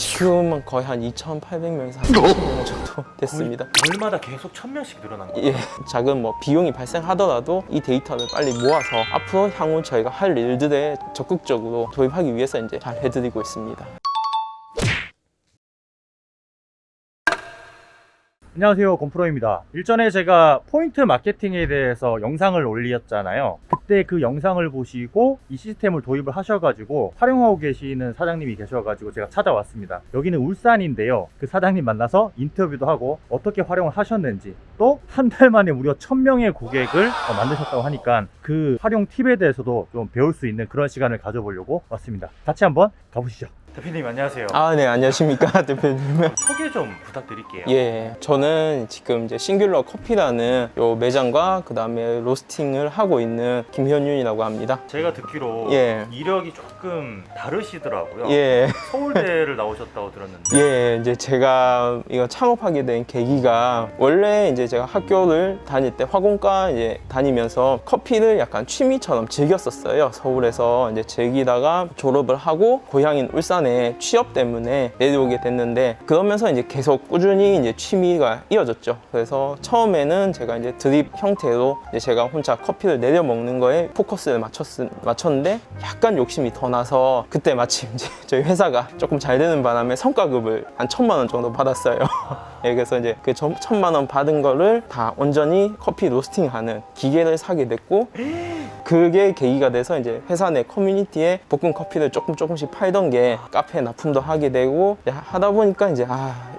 지금은 거의 한 2,800명에서 한 3,000명 정도 됐습니다. 월마다 계속 1000명씩 늘어난 거예요? 예, 작은 뭐 비용이 발생하더라도 이 데이터를 빨리 모아서 앞으로 향후 저희가 할 일들에 적극적으로 도입하기 위해서 이제 잘 해드리고 있습니다. 안녕하세요, 곰프로입니다. 일전에 제가 포인트 마케팅에 대해서 영상을 올렸잖아요. 그때 그 영상을 보시고 이 시스템을 도입을 하셔가지고 활용하고 계시는 사장님이 계셔가지고 제가 찾아왔습니다. 여기는 울산인데요. 그 사장님 만나서 인터뷰도 하고 어떻게 활용을 하셨는지, 또 한 달 만에 무려 1000명의 고객을 만드셨다고 하니까 그 활용 팁에 대해서도 좀 배울 수 있는 그런 시간을 가져보려고 왔습니다. 같이 한번 가보시죠. 대표님 안녕하세요. 네, 안녕하십니까, 대표님. 소개 좀 부탁드릴게요. 예, 저는 지금 이제 싱귤러 커피라는 요 매장과 그 다음에 로스팅을 하고 있는 김현윤이라고 합니다. 제가 듣기로 예. 이력이 조금 다르시더라고요. 예. 서울대를 나오셨다고 들었는데. 예, 이제 제가 이거 창업하게 된 계기가 원래 이제 제가 학교를 다닐 때 화공과 이제 다니면서 커피를 약간 취미처럼 즐겼었어요. 서울에서 이제 즐기다가 졸업을 하고 고향인 울산에 취업 때문에 내려오게 됐는데 그러면서 이제 계속 꾸준히 이제 취미가 이어졌죠. 그래서 처음에는 제가 이제 드립 형태로 이제 제가 혼자 커피를 내려 먹는 거에 포커스를 맞췄는데 약간 욕심이 더 나서 그때 마침 이제 저희 회사가 조금 잘 되는 바람에 성과급을 한 1,000만 원 정도 받았어요. 예, 그래서 이제 그 1,000만 원 받은 거를 다 온전히 커피 로스팅하는 기계를 사게 됐고 그게 계기가 돼서 이제 회사 내 커뮤니티에 볶은 커피를 조금씩 팔던 게 카페 납품도 하게 되고 하다 보니까 이제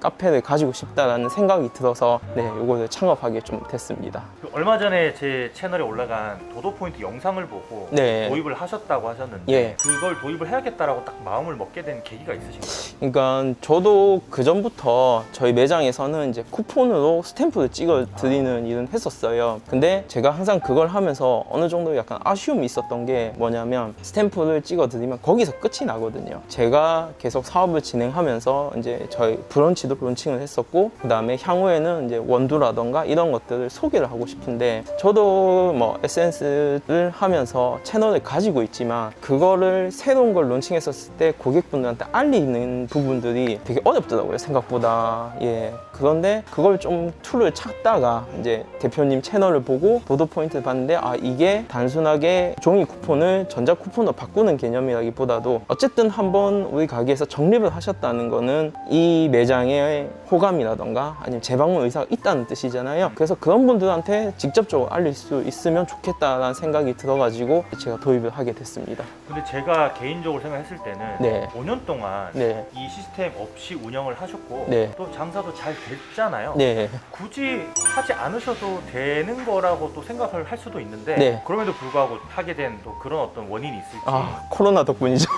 카페를 가지고 싶다라는 생각이 들어서 네, 이거를 창업하게 좀 됐습니다. 얼마 전에 제 채널에 올라간 도도포인트 영상을 보고 네. 도입을 하셨다고 하셨는데 예. 그걸 도입을 해야겠다라고 딱 마음을 먹게 된 계기가 있으신가요? 그러니까 저도 그 전부터 저희 매장에서는 이제 쿠폰으로 스탬프를 찍어 드리는 일은 했었어요. 근데 제가 항상 그걸 하면서 어느 정도 약간 아쉬움이 있었던 게 뭐냐면 스탬프를 찍어 드리면 거기서 끝이 나거든요. 제가 계속 사업을 진행하면서 이제 저희 브런치도 론칭을 했었고 그 다음에 향후에는 이제 원두라던가 이런 것들을 소개를 하고 싶은데 저도 뭐 SNS를 하면서 채널을 가지고 있지만 그거를 새로운 걸 론칭했었을 때 고객분들한테 알리는 부분들이 되게 어렵더라고요, 생각보다. 예. 그런데 그걸 좀 툴을 찾다가 이제 대표님 채널을 보고 도도 포인트를 봤는데 이게 단순하게 종이 쿠폰을 전자 쿠폰으로 바꾸는 개념이라기보다도 어쨌든 한번 우리 가게에서 적립을 하셨다는 거는 이 매장의 호감이라던가 아니면 재방문 의사가 있다는 뜻이잖아요. 그래서 그런 분들한테 직접적으로 알릴 수 있으면 좋겠다라는 생각이 들어가지고 제가 도입을 하게 됐습니다. 근데 제가 개인적으로 생각했을 때는 네. 5년 동안 네. 이 시스템 없이 운영을 하셨고 네. 또 장사도 잘 됐잖아요. 네. 굳이 하지 않으셔도 되는 거라고 또 생각을 할 수도 있는데 네. 그럼에도 불구하고 하게 된 또 그런 어떤 원인이 있을지. 코로나 덕분이죠.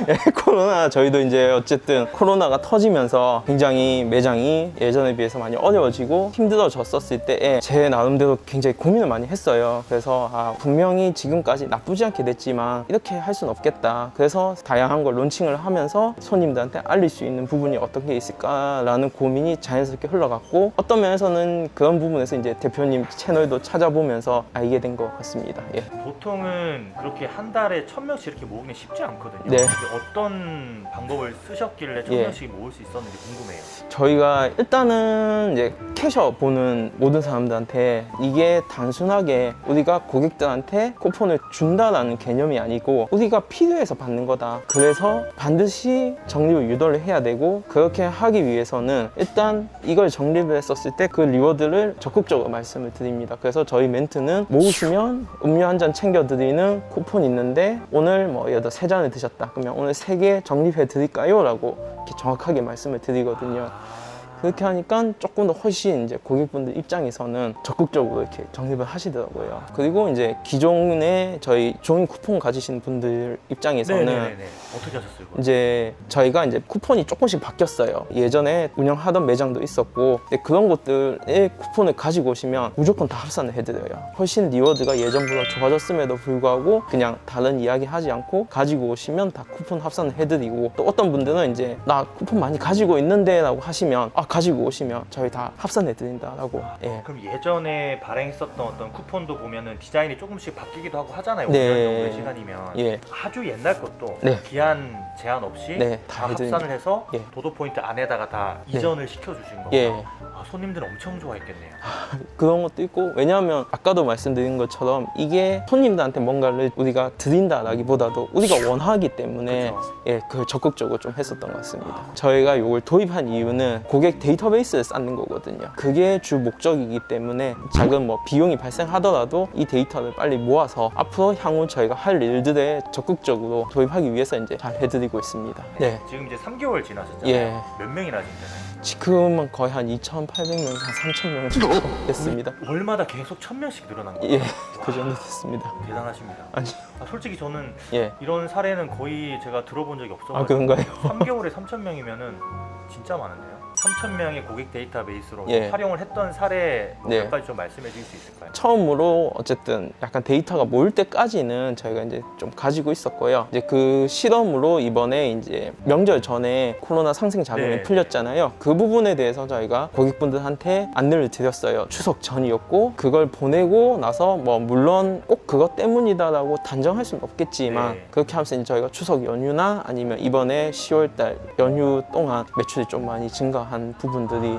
예, 코로나 저희도 이제 어쨌든 코로나가 터지면서 굉장히 매장이 예전에 비해서 많이 어려워지고 힘들어졌었을 때에 제 나름대로 굉장히 고민을 많이 했어요. 그래서 분명히 지금까지 나쁘지 않게 됐지만 이렇게 할 수는 없겠다. 그래서 다양한 걸 론칭을 하면서 손님들한테 알릴 수 있는 부분이 어떤 게 있을까라는 고민이 자연스럽게 흘러갔고 어떤 면에서는 그런 부분에서 이제 대표님 채널도 찾아보면서 알게 된 것 같습니다. 예. 보통은 그렇게 한 달에 1000명씩 이렇게 모으기는 쉽지 않거든요. 네. 근데 어떤 방법을 쓰셨길래 1000명씩 모을 수 있었는지 궁금해요. 저희가 일단은 이제 캐셔 보는 모든 사람들한테 이게 단순하게 우리가 고객들한테 쿠폰을 준다라는 개념이 아니고 우리가 필요해서 받는 거다. 그래서 반드시 적립을 유도를 해야 되고 그렇게 하기 위해서는 일단 이걸 적립을 했었을 때 그 리워드를 적극적으로 말씀을 드립니다. 그래서 저희 멘트는 모으시면 음료 한 잔 챙겨드리는 쿠폰이 있는데 오늘 뭐 예를 들어 3잔을 드셨다. 그러면 오늘 3개 적립해 드릴까요? 라고 이렇게 정확하게 말씀을 드리거든요. 그렇게 하니까 조금 더 훨씬 이제 고객분들 입장에서는 적극적으로 이렇게 적립을 하시더라고요. 그리고 이제 기존에 저희 종이 쿠폰 가지신 분들 입장에서는 네네네. 어떻게 하셨어요? 그건? 이제 저희가 이제 쿠폰이 조금씩 바뀌었어요. 예전에 운영하던 매장도 있었고 근데 그런 곳들의 쿠폰을 가지고 오시면 무조건 다 합산을 해드려요. 훨씬 리워드가 예전보다 좋아졌음에도 불구하고 그냥 다른 이야기 하지 않고 가지고 오시면 다 쿠폰 합산을 해드리고 또 어떤 분들은 이제 나 쿠폰 많이 가지고 있는데 라고 하시면 가지고 오시면 저희 다 합산해 드린다라고. 예. 그럼 예전에 발행했었던 어떤 쿠폰도 보면은 디자인이 조금씩 바뀌기도 하고 하잖아요. 네. 5년 정도의 시간이면. 예. 아주 옛날 것도 네. 기한 제한 없이 네, 다 다 해드립니다. 합산을 해서 예. 도도 포인트 안에다가 다 네. 이전을 시켜주신 거고. 예. 아, 손님들 엄청 좋아했겠네요. 그런 것도 있고, 왜냐하면 아까도 말씀드린 것처럼 이게 손님들한테 뭔가를 우리가 드린다라기보다도 우리가 원하기 때문에 그렇죠. 예, 그걸 적극적으로 좀 했었던 것 같습니다. 저희가 이걸 도입한 이유는 고객 데이터베이스를 쌓는 거거든요. 그게 주 목적이기 때문에 작은 뭐 비용이 발생하더라도 이 데이터를 빨리 모아서 앞으로 향후 저희가 할 일들에 적극적으로 도입하기 위해서 이제 잘 해드리고 있습니다. 네. 지금 이제 3개월 지나셨잖아요. 예. 몇 명이나 되잖아요. 지금은 거의 한 2,800명, 한 3,000명 정도 됐습니다. 월마다 계속 1000명씩 늘어난 거예요. 예, 그 정도 됐습니다. 대단하십니다. 아니, 솔직히 저는 예. 이런 사례는 거의 제가 들어본 적이 아, 없어가지고 그런가요? 3개월에 3,000명이면은 진짜 많은데요? 3,000명의 고객 데이터베이스로 예. 활용을 했던 사례 네. 몇 가지 좀 말씀해 주실 수 있을까요? 처음으로 어쨌든 약간 데이터가 모일 때까지는 저희가 이제 좀 가지고 있었고요. 이제 그 실험으로 이번에 이제 명절 전에 코로나 상생 자금이 네. 풀렸잖아요. 그 부분에 대해서 저희가 고객분들한테 안내를 드렸어요. 추석 전이었고 그걸 보내고 나서 뭐 물론 꼭 그것 때문이다라고 단정할 수는 없겠지만 네. 그렇게 하면서 이제 저희가 추석 연휴나 아니면 이번에 10월달 연휴 동안 매출이 좀 많이 증가한 부분들이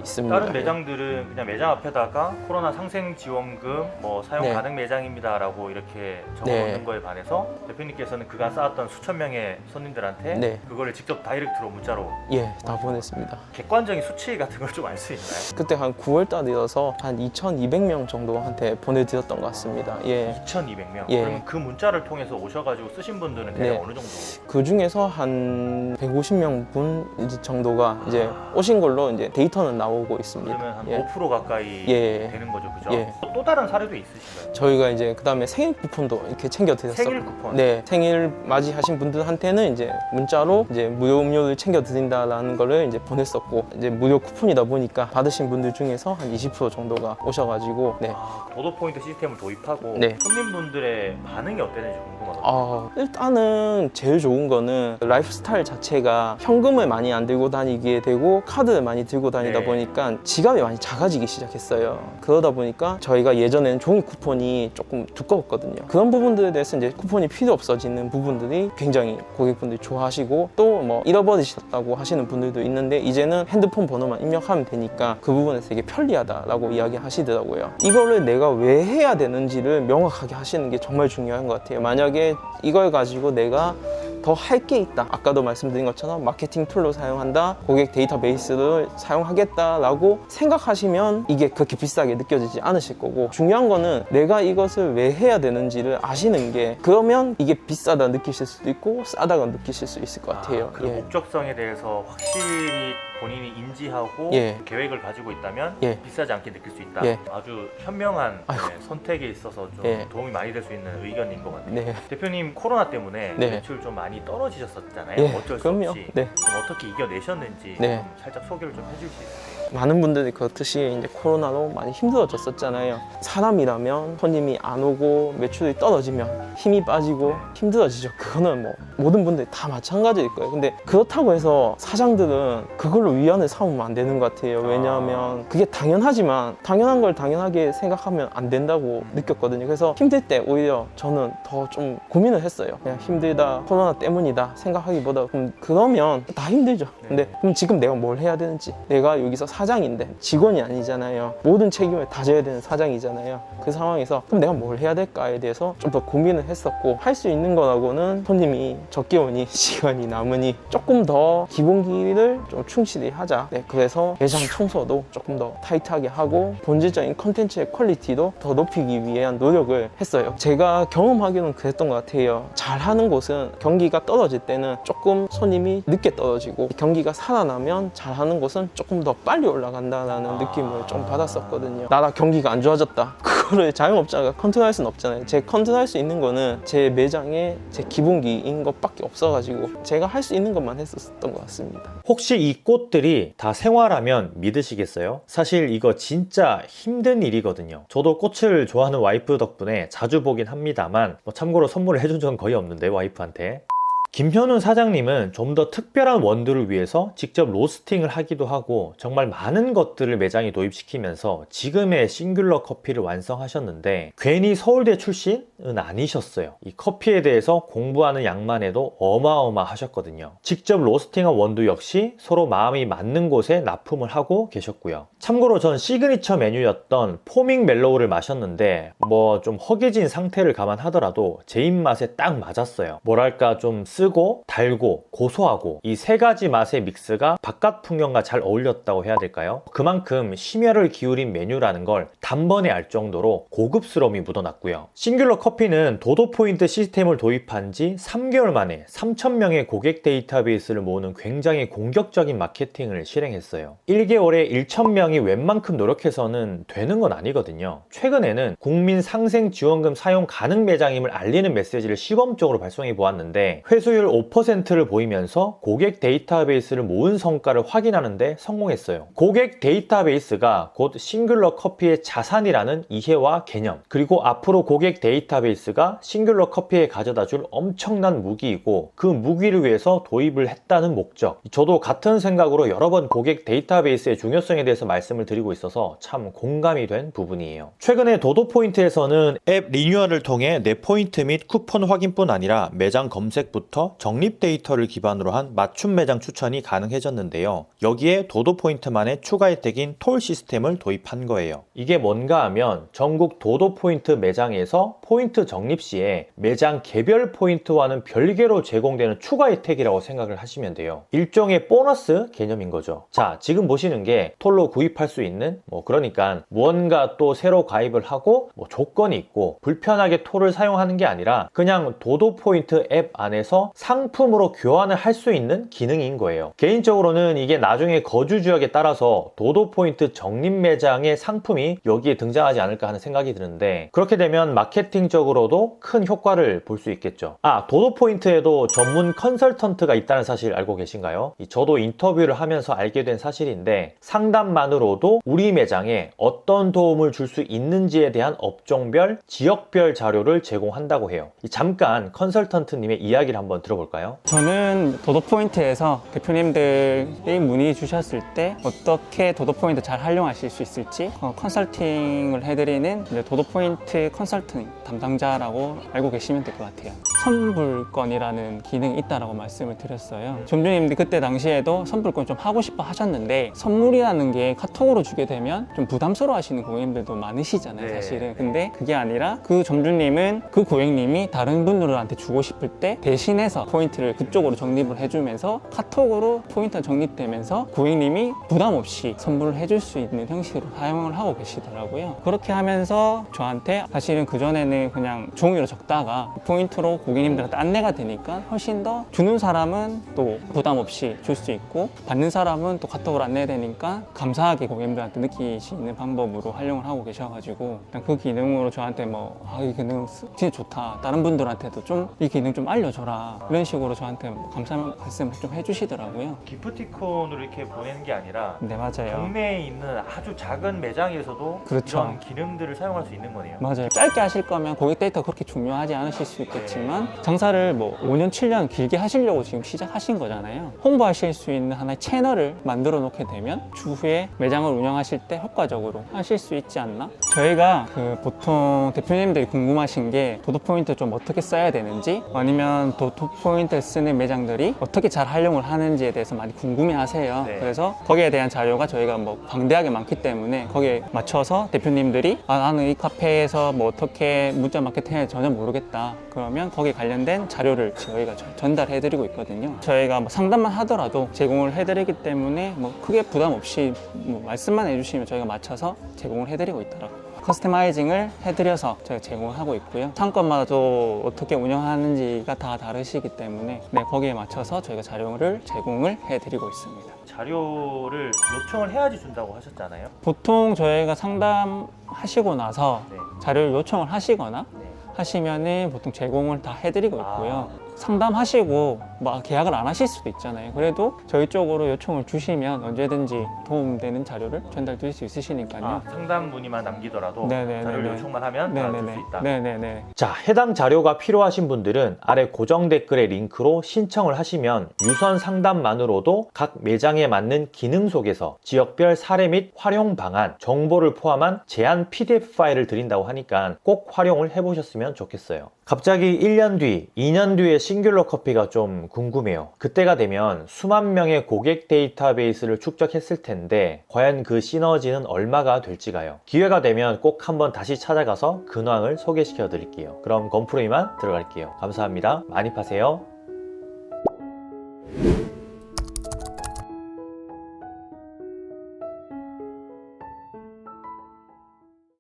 있습니다. 다른 매장들은 그냥 매장 앞에다가 코로나 상생 지원금 뭐 사용 네. 가능 매장입니다라고 이렇게 네. 적어놓는 거에 반해서 대표님께서는 그간 쌓았던 수천 명의 손님들한테 네. 그거를 직접 다이렉트로 문자로 예, 다 보냈습니다. 객관적인 수치 같은 걸 좀 알 수 있나요? 그때 한 9월 달이어서 한 2,200명 정도한테 보내드렸던 것 같습니다. 예. 2,200명. 예. 그러면 그 문자를 통해서 오셔가지고 쓰신 분들은 대략 네. 어느 정도? 그 중에서 한 150명 분 정도가 이제 오신 걸로 이제 데이터는 나오고 있습니다. 그러면 한 예. 5% 가까이 예. 되는 거죠, 그죠? 예. 또 다른 사례도 있으신가요? 저희가 이제 그 다음에 생일 쿠폰도 이렇게 챙겨드렸었고, 생일 쿠폰? 네, 생일 맞이하신 분들한테는 이제 문자로 이제 무료 음료를 챙겨드린다라는 거를 이제 보냈었고, 이제 무료 쿠폰이다 보니까 받으신 분들 중에서 한 20% 정도가 오셔가지고, 네. 도도 포인트 시스템을 도입하고 네. 손님분들의 반응이 어땠는지 궁금하거든요. 일단은 제일 좋은 거는 라이프 스타일 자체가 현금을 많이 안 들고 다니게 되고 카드를 많이 들고 다니다 네. 보니까 지갑이 많이 작아지기 시작했어요. 그러다 보니까 저희가 예전에는 종이 쿠폰이 조금 두꺼웠거든요. 그런 부분들에 대해서 이제 쿠폰이 필요 없어지는 부분들이 굉장히 고객분들이 좋아하시고 또 뭐 잃어버리셨다고 하시는 분들도 있는데 이제는 핸드폰 번호만 입력하면 되니까 그 부분에서 되게 편리하다라고 이야기하시더라고요. 이거를 내가 왜 해야 되는지를 명확하게 하시는 게 정말 중요한 것 같아요. 만약에 이걸 가지고 내가 더 할 게 있다. 아까도 말씀드린 것처럼 마케팅 툴로 사용한다. 고객 데이터베이스를 사용하겠다라고 생각하시면 이게 그렇게 비싸게 느껴지지 않으실 거고 중요한 거는 내가 이것을 왜 해야 되는지를 아시는 게 그러면 이게 비싸다 느끼실 수도 있고 싸다고 느끼실 수 있을 것 같아요. 그 목적성에 대해서 확실히 본인이 인지하고 예. 계획을 가지고 있다면 예. 비싸지 않게 느낄 수 있다. 예. 아주 현명한 아이고. 선택에 있어서 좀 예. 도움이 많이 될 수 있는 의견인 것 같아요. 네. 대표님 코로나 때문에 네. 매출 좀 많이 떨어지셨었잖아요. 예, 어쩔 수 그럼요. 없이. 네. 좀 어떻게 이겨내셨는지 네. 좀 살짝 소개를 좀 해줄 수 있으세요? 많은 분들이 그렇듯이 이제 코로나로 많이 힘들어졌었잖아요. 사람이라면 손님이 안 오고 매출이 떨어지면 힘이 빠지고 힘들어지죠. 그거는 뭐 모든 분들이 다 마찬가지일 거예요. 근데 그렇다고 해서 사장들은 그걸로 위안을 삼으면 안 되는 것 같아요. 왜냐하면 그게 당연하지만 당연한 걸 당연하게 생각하면 안 된다고 느꼈거든요. 그래서 힘들 때 오히려 저는 더 좀 고민을 했어요. 그냥 힘들다, 코로나 때문이다 생각하기보다 그러면 다 힘들죠. 근데 그럼 지금 내가 뭘 해야 되는지, 내가 여기서 사장인데 직원이 아니잖아요. 모든 책임을 다 져야 되는 사장이잖아요. 그 상황에서 그럼 내가 뭘 해야 될까에 대해서 좀 더 고민을 했었고 할 수 있는 거라고는 손님이 적게 오니 시간이 남으니 조금 더 기본기를 좀 충실히 하자. 네, 그래서 매장 청소도 조금 더 타이트하게 하고 본질적인 컨텐츠의 퀄리티도 더 높이기 위한 노력을 했어요. 제가 경험하기로는 그랬던 것 같아요. 잘하는 곳은 경기가 떨어질 때는 조금 손님이 늦게 떨어지고 경기가 살아나면 잘하는 곳은 조금 더 빨리 올라간다라는 느낌을 좀 받았었거든요. 나라 경기가 안 좋아졌다. 그거를 자영업자가 컨트롤할 수는 없잖아요. 제 컨트롤할 수 있는 거는 제 매장의 제 기본기인 것밖에 없어가지고 제가 할 수 있는 것만 했었던 것 같습니다. 혹시 이 꽃들이 다 생화라면 믿으시겠어요? 사실 이거 진짜 힘든 일이거든요. 저도 꽃을 좋아하는 와이프 덕분에 자주 보긴 합니다만 뭐 참고로 선물을 해준 적은 거의 없는데 와이프한테 김현훈 사장님은 좀 더 특별한 원두를 위해서 직접 로스팅을 하기도 하고 정말 많은 것들을 매장에 도입시키면서 지금의 싱귤러 커피를 완성하셨는데 괜히 서울대 출신은 아니셨어요. 이 커피에 대해서 공부하는 양만 해도 어마어마하셨거든요. 직접 로스팅한 원두 역시 서로 마음이 맞는 곳에 납품을 하고 계셨고요. 참고로 전 시그니처 메뉴였던 포밍 멜로우를 마셨는데 뭐 좀 허기진 상태를 감안하더라도 제 입맛에 딱 맞았어요. 뭐랄까 좀 쓰고 달고 고소하고 이 세 가지 맛의 믹스가 바깥 풍경과 잘 어울렸다고 해야 될까요? 그만큼 심혈을 기울인 메뉴라는 걸 단번에 알 정도로 고급스러움이 묻어났고요. 싱귤러 커피는 도도 포인트 시스템을 도입한 지 3개월 만에 3,000명의 고객 데이터베이스를 모으는 굉장히 공격적인 마케팅을 실행했어요. 1개월에 1,000명이 웬만큼 노력해서는 되는 건 아니거든요. 최근에는 국민 상생 지원금 사용 가능 매장임을 알리는 메시지를 시범적으로 발송해 보았는데 회수율 5%를 보이면서 고객 데이터베이스를 모은 성과를 확인하는데 성공했어요. 고객 데이터베이스가 곧 싱귤러 커피의 자산이라는 이해와 개념, 그리고 앞으로 고객 데이터베이스가 싱귤러 커피에 가져다줄 엄청난 무기이고 그 무기를 위해서 도입을 했다는 목적. 저도 같은 생각으로 여러 번 고객 데이터베이스의 중요성에 대해서 말씀을 드리고 있어서 참 공감이 된 부분이에요. 최근에 도도 포인트에서는 앱 리뉴얼을 통해 내 포인트 및 쿠폰 확인뿐 아니라 매장 검색부터 적립 데이터를 기반으로 한 맞춤 매장 추천이 가능해졌는데요. 여기에 도도 포인트만의 추가 혜택인 톨 시스템을 도입한 거예요. 이게 뭔가 하면 전국 도도 포인트 매장에서 포인트 적립 시에 매장 개별 포인트와는 별개로 제공되는 추가 혜택이라고 생각을 하시면 돼요. 일종의 보너스 개념인 거죠. 자, 지금 보시는 게 톨로 구입할 수 있는 그러니까 무언가 또 새로 가입을 하고 조건이 있고 불편하게 톨을 사용하는 게 아니라 그냥 도도 포인트 앱 안에서 상품으로 교환을 할 수 있는 기능인 거예요. 개인적으로는 이게 나중에 거주 지역에 따라서 도도 포인트 적립 매장의 상품이 여기에 등장하지 않을까 하는 생각이 드는데 그렇게 되면 마케팅적으로도 큰 효과를 볼 수 있겠죠. 도도 포인트에도 전문 컨설턴트가 있다는 사실 알고 계신가요? 저도 인터뷰를 하면서 알게 된 사실인데 상담만으로도 우리 매장에 어떤 도움을 줄 수 있는지에 대한 업종별, 지역별 자료를 제공한다고 해요. 잠깐 컨설턴트님의 이야기를 한번 들어볼까요? 저는 도도포인트에서 대표님들이 문의 주셨을 때 어떻게 도도포인트 잘 활용하실 수 있을지 컨설팅을 해드리는 도도포인트 컨설팅 담당자라고 알고 계시면 될 것 같아요. 선불권이라는 기능이 있다고 말씀을 드렸어요. 점주님들 그때 당시에도 선불권 좀 하고 싶어 하셨는데 선물이라는 게 카톡으로 주게 되면 좀 부담스러워 하시는 고객님들도 많으시잖아요, 사실은. 근데 그게 아니라 그 점주님은 그 고객님이 다른 분들한테 주고 싶을 때 대신해서 포인트를 그쪽으로 적립을 해주면서 카톡으로 포인트가 적립되면서 고객님이 부담 없이 선물을 해줄 수 있는 형식으로 사용을 하고 계시더라고요. 그렇게 하면서 저한테 사실은 그전에는 그냥 종이로 적다가 포인트로 고객님들한테 안내가 되니까 훨씬 더 주는 사람은 또 부담 없이 줄 수 있고 받는 사람은 또 카톡으로 안내되니까 감사하게 고객님들한테 느끼시는 방법으로 활용을 하고 계셔가지고 그 기능으로 저한테 이 기능 진짜 좋다, 다른 분들한테도 좀 이 기능 좀 알려줘라, 이런 식으로 저한테 감사 말씀 좀 해주시더라고요. 기프티콘으로 이렇게 보내는 게 아니라 네, 맞아요. 국내에 있는 아주 작은 매장에서도 그렇죠. 이런 기능들을 사용할 수 있는 거네요. 맞아요. 짧게 하실 거면 고객 데이터 그렇게 중요하지 않으실 수 있겠지만 장사를 5년, 7년 길게 하시려고 지금 시작하신 거잖아요. 홍보하실 수 있는 하나의 채널을 만들어 놓게 되면 추후에 매장을 운영하실 때 효과적으로 하실 수 있지 않나? 저희가 보통 대표님들이 궁금하신 게 도도포인트 좀 어떻게 써야 되는지 아니면 도도포인트 쓰는 매장들이 어떻게 잘 활용을 하는지에 대해서 많이 궁금해 하세요. 네. 그래서 거기에 대한 자료가 저희가 방대하게 많기 때문에 거기에 맞춰서 대표님들이 나는 이 카페에서 어떻게 문자 마케팅을 전혀 모르겠다, 그러면 거기에 관련된 자료를 저희가 전달해 드리고 있거든요. 저희가 상담만 하더라도 제공을 해 드리기 때문에 크게 부담 없이 말씀만 해주시면 저희가 맞춰서 제공을 해 드리고 있더라고요. 커스터마이징을 해드려서 저희가 제공을 하고 있고요. 상권마다도 어떻게 운영하는지가 다 다르시기 때문에 거기에 맞춰서 저희가 자료를 제공을 해드리고 있습니다. 자료를 요청을 해야지 준다고 하셨잖아요. 보통 저희가 상담하시고 나서 네. 자료를 요청을 하시거나 네. 하시면은 보통 제공을 다 해드리고 있고요. 상담하시고 막 계약을 안 하실 수도 있잖아요. 그래도 저희 쪽으로 요청을 주시면 언제든지 도움되는 자료를 전달드릴 수 있으시니까요. 상담 문의만 남기더라도 네네네네. 자료를 요청만 하면 받을 수 있다. 네네네. 자, 해당 자료가 필요하신 분들은 아래 고정 댓글의 링크로 신청을 하시면 유선 상담만으로도 각 매장에 맞는 기능 속에서 지역별 사례 및 활용 방안, 정보를 포함한 제한 PDF 파일을 드린다고 하니까 꼭 활용을 해보셨으면 좋겠어요. 갑자기 1년 뒤, 2년 뒤의 싱귤러 커피가 좀 궁금해요. 그때가 되면 수만 명의 고객 데이터베이스를 축적했을 텐데 과연 그 시너지는 얼마가 될지가요. 기회가 되면 꼭 한번 다시 찾아가서 근황을 소개시켜 드릴게요. 그럼 건프로 이만 들어갈게요. 감사합니다. 많이 파세요.